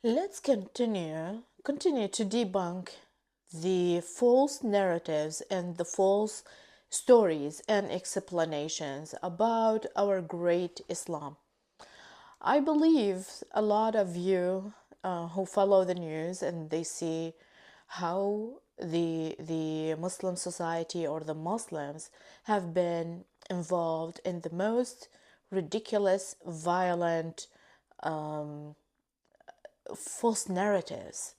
Let's continue to debunk the false narratives and the false stories and explanations about our great Islam. I believe a lot of you who follow the news and they see how the Muslim society or the Muslims have been involved in the most ridiculous, violent, false narratives.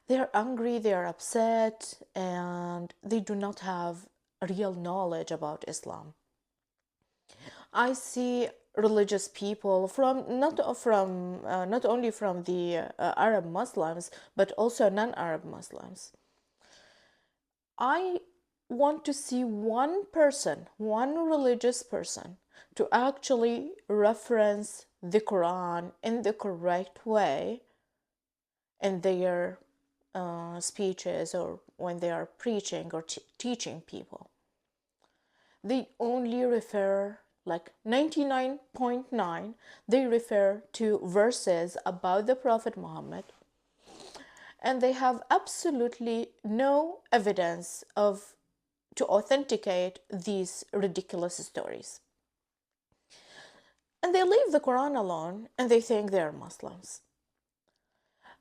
They are angry, they are upset, and they do not have real knowledge about Islam. I see religious people not only from the Arab Muslims but also non-Arab Muslims. I want to see one person, one religious person, to actually reference the Quran in the correct way in their speeches or when they are preaching or teaching people. They only refer, like 99.9, they refer to verses about the Prophet Muhammad, and they have absolutely no evidence of to authenticate these ridiculous stories. And they leave the Quran alone and they think they're Muslims.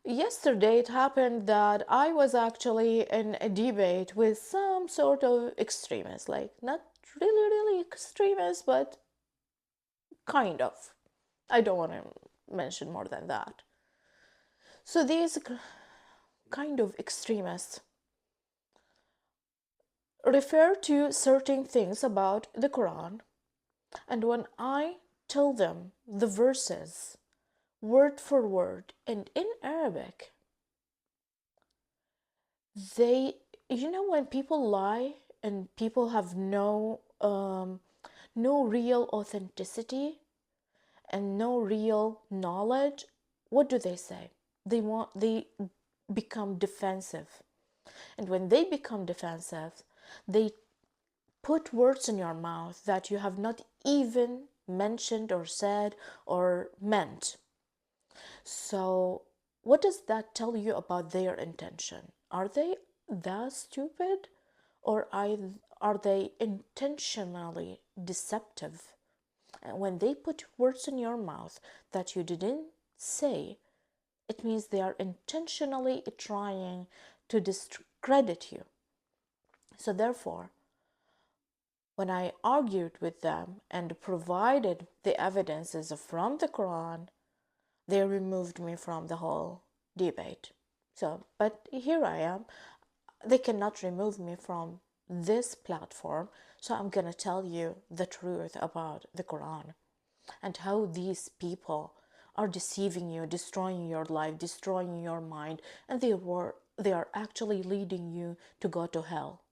Yesterday it happened that I was actually in a debate with some sort of extremists, like not really, really extremists, but kind of. I don't want to mention more than that. So these kind of extremists refer to certain things about the Quran, and when I tell them the verses word for word and in Arabic, they, when people lie and people have no real authenticity and no real knowledge, what do they say? They become defensive. And when they become defensive, they put words in your mouth that you have not even mentioned or said or meant. So, what does that tell you about their intention? Are they that stupid, or are they intentionally deceptive? And when they put words in your mouth that you didn't say, it means they are intentionally trying to discredit you. So, therefore, when I argued with them and provided the evidences from the Quran, they removed me from the whole debate. So, but here I am. They cannot remove me from this platform, so I'm gonna tell you the truth about the Quran and how these people are deceiving you, destroying your life, destroying your mind, and they are actually leading you to go to hell.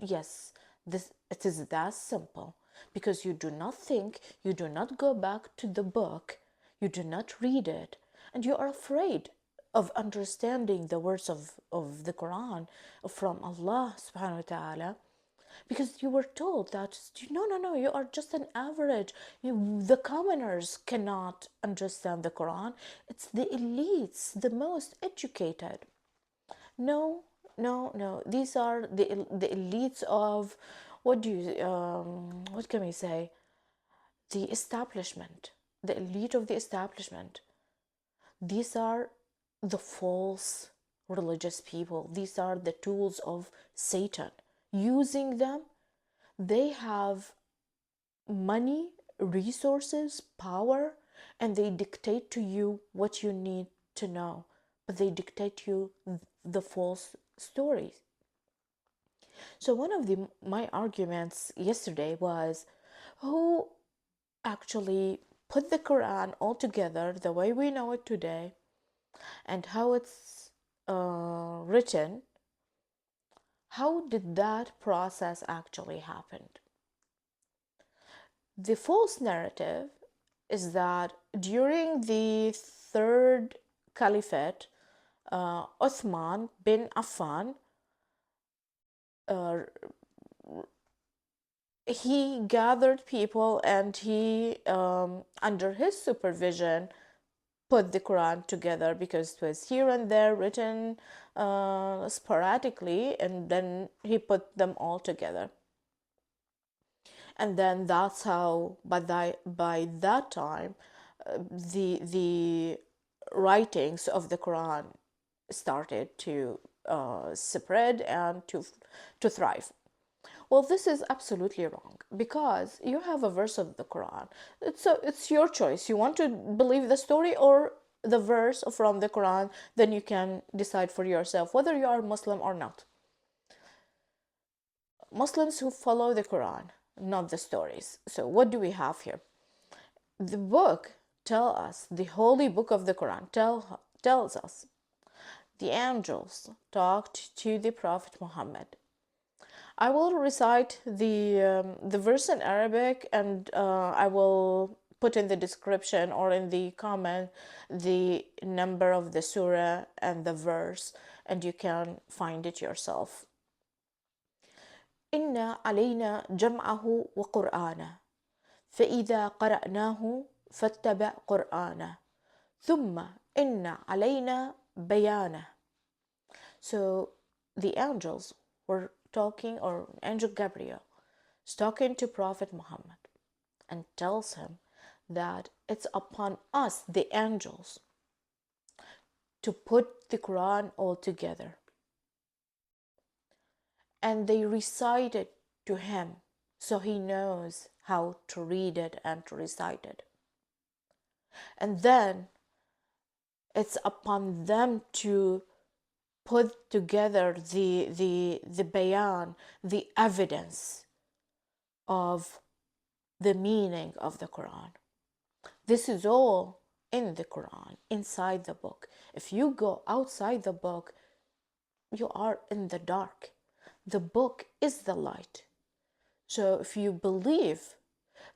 Yes, this it is that simple, because you do not think, you do not go back to the book, you do not read it, and you are afraid of understanding the words of the Quran from Allah subhanahu wa ta'ala, because you were told that no, you are just an average, the commoners cannot understand the Quran, it's the elites, the most educated. No, no. These are the elites of, what can we say? The establishment, the elite of the establishment. These are the false religious people. These are the tools of Satan. Using them, they have money, resources, power, and they dictate to you what you need to know. But they dictate to you the false stories. So one of my arguments yesterday was, who actually put the Quran all together the way we know it today and how it's written? How did that process actually happen? The false narrative is that during the third caliphate, Uthman bin Affan, he gathered people and he, under his supervision, put the Quran together, because it was here and there written sporadically, and then he put them all together. And then that's how, by that time, the writings of the Quran started to spread and to thrive. Well, this is absolutely wrong, because you have a verse of the Quran. It's your choice. You want to believe the story or the verse from the Quran, then you can decide for yourself whether you are Muslim or not. Muslims who follow the Quran, not the stories. So what do we have here? The book tells us, the holy book of the Quran tells us, the angels talked to the Prophet Muhammad. I will recite the verse in Arabic, and I will put in the description or in the comment the number of the surah and the verse, and you can find it yourself. إن علينا جمعه وقرآنه فإذا قرأناه فاتبع قرآنه ثم إن علينا بيانه. So the angels were talking, or Angel Gabriel is talking to Prophet Muhammad and tells him that it's upon us, the angels, to put the Quran all together. And they recite it to him so he knows how to read it and to recite it. And then it's upon them to put together the bayan, the evidence of the meaning of the Quran. This is all in the Quran, inside the book. If you go outside the book, you are in the dark. The book is the light. So if you believe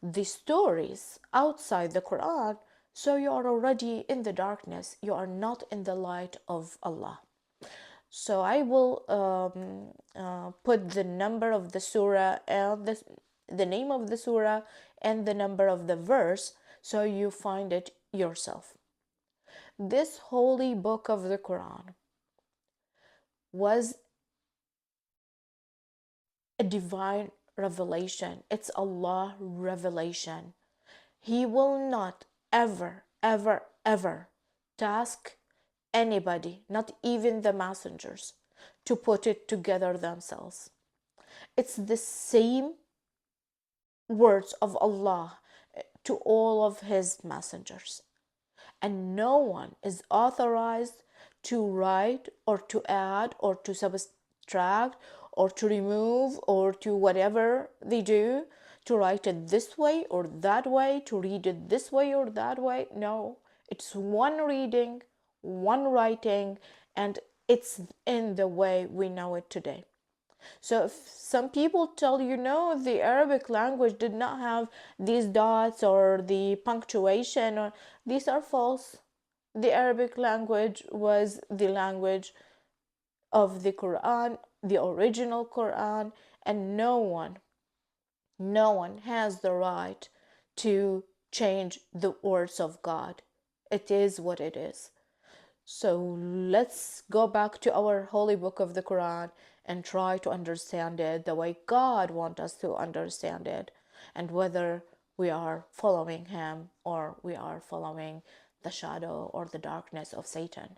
the stories outside the Quran, so you are already in the darkness. You are not in the light of Allah. So I will put the number of the surah and the name of the surah and the number of the verse, so you find it yourself. This holy book of the Quran was a divine revelation. It's Allah revelation. He will not ever, ever, ever task anybody, not even the messengers, to put it together themselves. It's the same words of Allah to all of his messengers. And no one is authorized to write or to add or to subtract or to remove or to whatever they do, to write it this way or that way, to read it this way or that way. No, it's one reading, one writing, and it's in the way we know it today. So if some people tell you, no, the Arabic language did not have these dots or the punctuation, or these are false. The Arabic language was the language of the Quran, the original Quran, and no one has the right to change the words of God. It is what it is. So let's go back to our holy book of the Quran and try to understand it the way God wants us to understand it, and whether we are following him or we are following the shadow or the darkness of Satan.